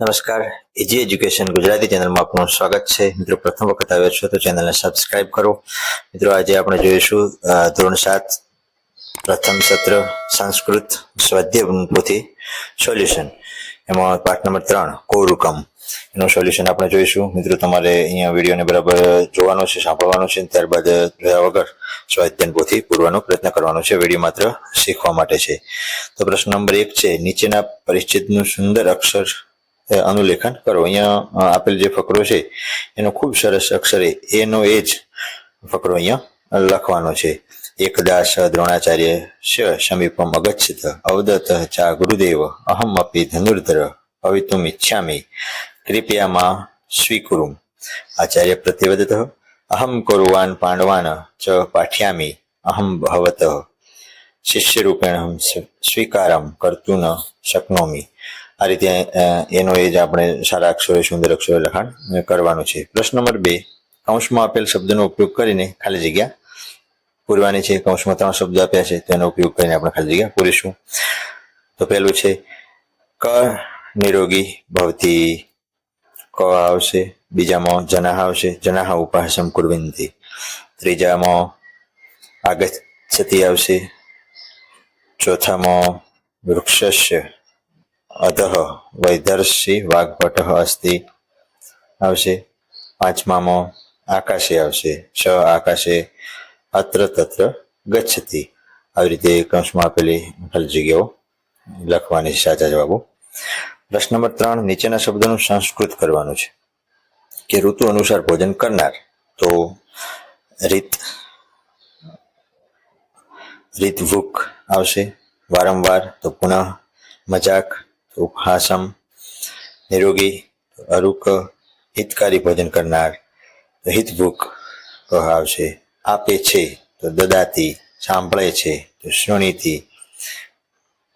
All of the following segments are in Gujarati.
નમસ્કાર, ઇજી એજ્યુકેશન ગુજરાતી ચેનલમાં આપનું સ્વાગત છે. મિત્રો, પ્રથમ વખત આવ્યો છો તો ચેનલને સબસ્ક્રાઇબ કરો. મિત્રો, આજે આપણે જોઈશું ધોરણ 7 પ્રથમ સત્ર સંસ્કૃત સ્વાધ્યાય પોથી સોલ્યુશન. એમાં પાઠ નંબર 3 કોરુકમ એનું સોલ્યુશન આપણે જોઈશું. મિત્રો, તમારે અહીંયા વિડીયોને બરાબર જોવાનો છે, સાંભળવાનો છે, ત્યારબાદ જોયા વગર સ્વાધ્યાય પોથી પૂરવાનો પ્રયત્ન કરવાનો છે. વિડીયો માત્ર શીખવા માટે છે. તો પ્રશ્ન નંબર 1 છે, નીચેના પરિચ્છેદનું સુંદર અક્ષર અનુલેખન કરો. અહીંયા આપેલ જે ફકરો છે એનો ખૂબ સરસ અક્ષરે એનો એ જ ફકરો અહીંયા લખવાનો છે. એકદા સ દ્રોણાચાર્ય શ સમીપમ અગચ્છત અવદત ચા ગુરુદેવ અહમ અપી ધનુર્ધર ભવિતુમ ઇચ્છામિ કૃપયા સ્વીકુરુમ. આચાર્ય પ્રત્યવદત અહમ કૌરવાન પાંડવાન ચ પાઠ્યામિ અહમ ભવત શિષ્યરૂપેણ સ્વીકારમ કર્તું ન શક્નોમિ. આ રીતે એનો એ જ આપણે સારા અક્ષરો સુંદર અક્ષરો લખાણ કરવાનું છે. પ્રશ્ન નંબર 2, કૌંસમાં આપેલ શબ્દનો ઉપયોગ કરીને ખાલી જગ્યા પૂરવાની છે. કૌંસમાં 3 શબ્દો આપ્યા છે, તેનો ઉપયોગ કરીને આપણે ખાલી જગ્યા પૂરીશું. તો પહેલું છે ક નિરોગી ભવતી, ક આવશે. બીજામાં જનાહ આવશે, જનાહ ઉપાસમ કુર્વંતી. ત્રીજામાં આગચ્છતિ આવશે. ચોથામાં વૃક્ષસ્ય અધઃ વૈધર્ષિ વાગ્ભટ અસ્તિ આવશે. પાંચમામાં આકાશે આવશે, શ આકાશે અત્ર તત્ર ગચ્છતિ. આવી રીતે કૌંસમાં આપેલી ખાલી જગ્યાઓ લખવાની છે સાચા જવાબો. પ્રશ્ન નંબર 3, નીચેના શબ્દોનું સંસ્કૃત કરવાનું છે. કે ઋતુ અનુસાર ભોજન કરનાર, તો રીતભૂક આવશે. વારંવાર તો પુનઃ. મજાક તો ઉપહાસમ. નિરોગી તો અરુક. હિતકારી ભોજન કરનાર તો હિતભૂક આવશે. આપે છે તો દદાતી. સાંભળે છે તો શ્રુણીતી.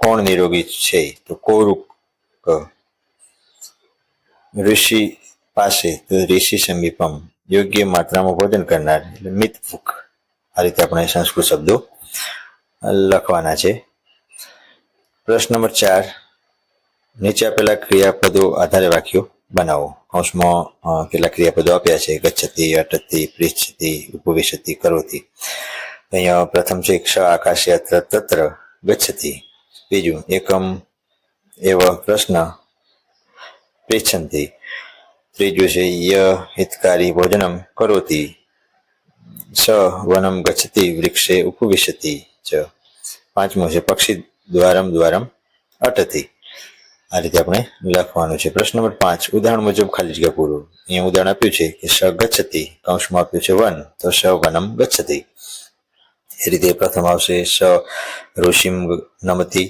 કોણ નિરોગી છે તો કૌરુક. ઋષિ પાસે તો ઋષિ સમીપમ. યોગ્ય માત્રામાં ભોજન કરનાર એટલે મિતભૂક. આ રીતે આપણે સંસ્કૃત શબ્દો લખવાના છે. પ્રશ્ન નંબર 4, નીચે આપેલા ક્રિયાપદો આધારે વાક્યો બનાવો. કૌંસમાં કેટલા ક્રિયાપદો આપ્યા છે, ગચ્છતિ, અટતિ, પૃચ્છતિ, ઉપવિશતિ, કરોતિ. અહીંયા પ્રથમ છે ક્ષ આકાશે અત્ર તત્ર ગચ્છતિ. બીજું એકમ એવ પ્રશ્ન પૃચ્છન્તિ. ત્રીજું છે ય હિતકારી ભોજનમ કરોતિ. સ વનમ ગચ્છતિ વૃક્ષે ઉપવિશતિ ચ. પાંચમું છે પક્ષી દ્વારમ દ્વારમ અટતિ. આ રીતે આપણે લખવાનું છે. પ્રશ્ન નંબર 5, ઉદાહરણ મુજબ ખાલી જગ્યા પૂરો. અહીંયા ઉદાહરણ આપ્યું છે કે સ ગચ્છતિ, કૌંસમાં આપ્યું છે વન, તો સ વનમ ગચ્છતિ. એ રીતે પ્રથમ આવશે સ ઋષિમ નમતિ.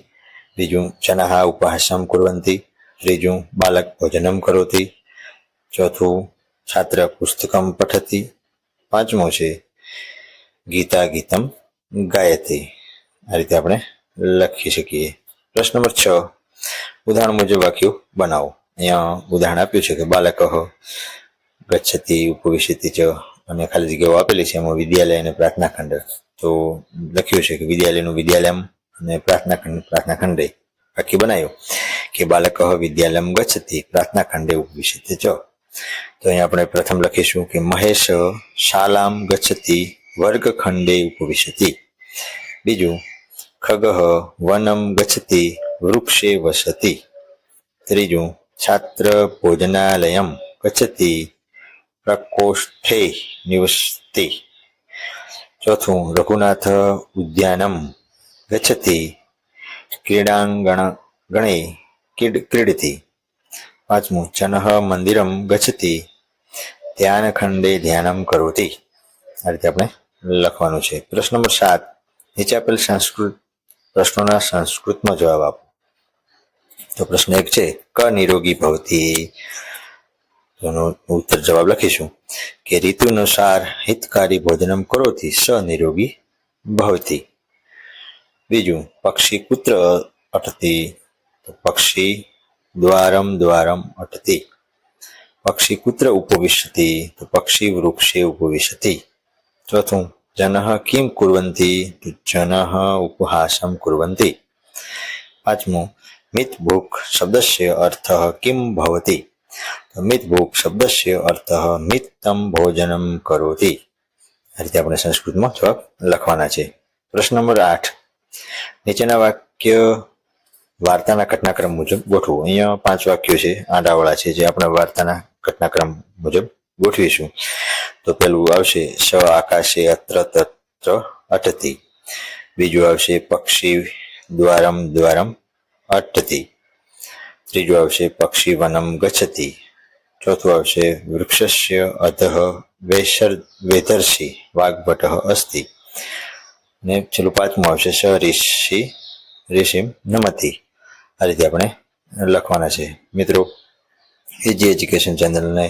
બીજું જનાહ ઉપહાસમ કુર્વંતી. ત્રીજું બાલક ભોજનમ કરોતિ. ચોથું છાત્ર પુસ્તકમ પઠતી. પાંચમું છે ગીતા ગીતમ ગાયતી. આ રીતે આપણે લખી શકીએ. પ્રશ્ન નંબર 6, ઉદાહરણ મુજબ વાક્યો બનાવો. અહીંયા ઉદાહરણ આપ્યું છે કે બાલક ગચ્છતિ ઉપવિશતિ ચ, અને ખાલી જગ્યાઓ આપેલી છે. એમાં વિદ્યાલય અને પ્રાર્થના ખંડ. તો લખ્યું છે કે વિદ્યાલયનું વિદ્યાલયમ અને પ્રાર્થના ખંડે. વાક્ય બનાવ્યું કે બાલક વિદ્યાલયમ ગચ્છતિ પ્રાર્થના ખંડે ઉપવિશતિ ચ. તો અહીંયા આપણે પ્રથમ લખીશું કે મહેશ શાલામ ગચ્છતિ વર્ગખંડે ઉપવિશતિ. બીજું ખગઃ વનમ ગચ્છતિ વૃક્ષે વસતિ. ત્રીજું છાત્ર ભોજનાલયમ ગચ્છતિ પ્રકોષ્ઠે નિવસતિ. ચોથું રઘુનાથ ઉદ્યાનમ ગચ્છતિ ક્રીડાંગણે ક્રીડતિ. પાંચમું ચનઃ મંદિરમ ગચ્છતિ ધ્યાનખંડે ધ્યાનમ કરોતિ. આ રીતે આપણે લખવાનું છે. પ્રશ્ન નંબર 7, નીચે આપેલ સંસ્કૃત પ્રશ્નોના સંસ્કૃતમાં જવાબ આપો. તો પ્રશ્ન 1 છે ક નિરોગી ભવતી. એનો ઉત્તર જવાબ લખીશું કે ઋતુ અનુસાર હિતકારી ભોજનમ કરોતિ સ નિરોગી ભવતી. બીજું પક્ષી કુત્ર અટતિ. તો પક્ષી દ્વારમ દ્વારમ અટતિ. પક્ષી કુત્ર ઉપવિશતિ. તો પક્ષી વૃક્ષે ઉપવિશતિ. ચોથું જનઃ કિમ કુર્વન્તિ. તો જનઃ ઉપહાસમ કુર્વન્તિ. પાંચમું मित भूख शब्दस्य अर्थः किं भवति? तो मित भूख शब्दस्य अर्थः मित्तं भोजनं करोति। आ रीते આપણે સંસ્કૃતમાં જવાબ લખવાના છે। પ્રશ્ન નંબર 8, નીચેના વાક્ય વાર્તાના ઘટનાક્રમ મુજબ ગોઠવો। અહીંયા 5 વાક્યો છે, આડાવાળા છે, જે આપણે વાર્તાના ઘટનાક્રમ મુજબ ગોઠવીશું। તો પહેલું આવશે સ આકાશે અત્ર તત્ર અટતી, બીજું આવશે પક્ષી દ્વારમ દ્વારમ અટતી, ત્રીજું આવશે પક્ષી વનમ ગચ્છતિ, ચોથું આવશે વૃક્ષસ્ય અધઃ વેધર્ષિ વાગ્ભટઃ અસ્તિ, અને છેલ્લું પાંચમું આવશે સ ઋષિમ નમતિ। આ રીતે આપણે લખવાના છે। મિત્રો, ઇઝી એજ્યુકેશન ચેનલને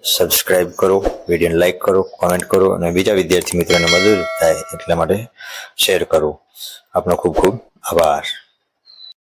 સબસ્ક્રાઇબ કરો, વિડીયોને લાઇક કરો, કોમેન્ટ કરો અને બીજા વિદ્યાર્થી મિત્રોને મદદ થાય એટલા માટે શેર કરો। આપનો ખૂબ ખૂબ આભાર।